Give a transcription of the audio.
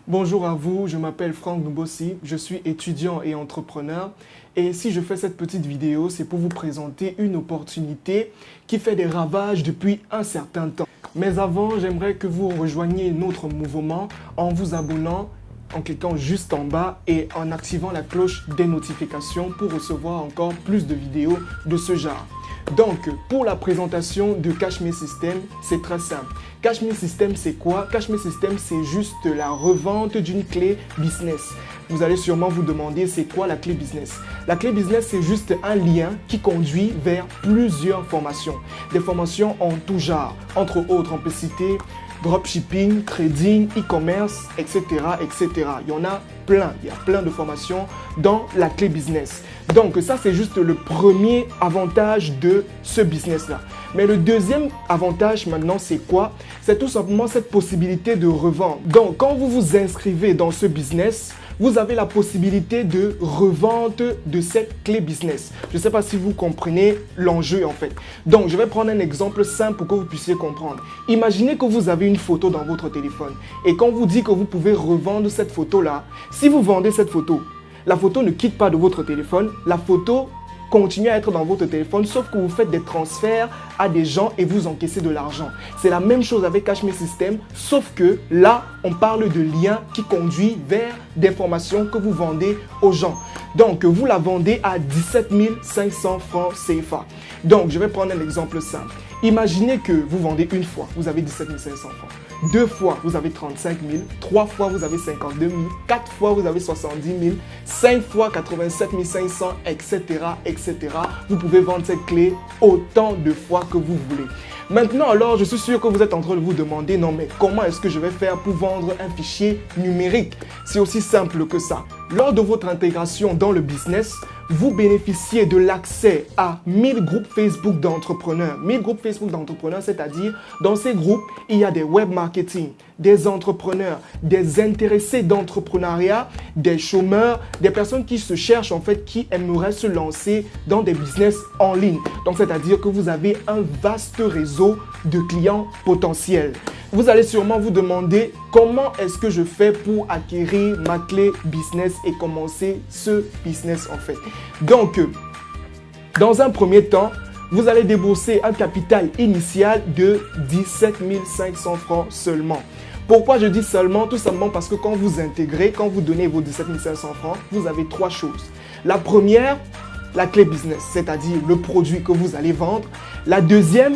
Bonjour à vous, je m'appelle Franck Nubossi, je suis étudiant et entrepreneur. Et si je fais cette petite vidéo, c'est pour vous présenter une opportunité qui fait des ravages depuis un certain temps. Mais avant, j'aimerais que vous rejoigniez notre mouvement en vous abonnant, en cliquant juste en bas et en activant la cloche des notifications pour recevoir encore plus de vidéos de ce genre. Donc, pour la présentation de Cashme System, c'est très simple. Cashme System, c'est quoi? Cashme System, c'est juste la revente d'une clé business. Vous allez sûrement vous demander, c'est quoi la clé business? La clé business, c'est juste un lien qui conduit vers plusieurs formations. Des formations en tout genre. Entre autres, on peut citer dropshipping, trading, e-commerce, etc., etc. Il y en a plein. Il y a plein de formations dans la clé business. Donc ça, c'est juste le premier avantage de ce business-là. Mais le deuxième avantage maintenant, c'est quoi? C'est tout simplement cette possibilité de revendre. Donc, quand vous vous inscrivez dans ce business, vous avez la possibilité de revente de cette clé business. Je ne sais pas si vous comprenez l'enjeu en fait. Donc, je vais prendre un exemple simple pour que vous puissiez comprendre. Imaginez que vous avez une photo dans votre téléphone et qu'on vous dit que vous pouvez revendre cette photo-là. Si vous vendez cette photo, la photo ne quitte pas de votre téléphone. La photo continue à être dans votre téléphone, sauf que vous faites des transferts à des gens et vous encaissez de l'argent. C'est la même chose avec Cashme System, sauf que là, on parle de liens qui conduisent vers des formations que vous vendez aux gens. Donc, vous la vendez à 17 500 francs CFA. Donc, je vais prendre un exemple simple. Imaginez que vous vendez une fois, vous avez 17 500 francs. Deux fois, vous avez 35 000. Trois fois, vous avez 52 000. Quatre fois, vous avez 70 000. Cinq fois, 87 500, etc., etc. Vous pouvez vendre cette clé autant de fois que vous voulez. Maintenant, alors, je suis sûr que vous êtes en train de vous demander, non mais comment est-ce que je vais faire pour vendre un fichier numérique? C'est aussi simple que ça. Lors de votre intégration dans le business, vous bénéficiez de l'accès à 1000 groupes Facebook d'entrepreneurs. 1000 groupes Facebook d'entrepreneurs, c'est-à-dire dans ces groupes, il y a des web marketing, des entrepreneurs, des intéressés d'entrepreneuriat, des chômeurs, des personnes qui se cherchent en fait, qui aimeraient se lancer dans des business en ligne. Donc, c'est-à-dire que vous avez un vaste réseau de clients potentiels. Vous allez sûrement vous demander comment est-ce que je fais pour acquérir ma clé business et commencer ce business en fait. Donc, dans un premier temps, vous allez débourser un capital initial de 17 500 francs seulement. Pourquoi je dis seulement? Tout simplement parce que quand vous intégrez, quand vous donnez vos 17 500 francs, vous avez trois choses. La première, la clé business, c'est-à-dire le produit que vous allez vendre. La deuxième,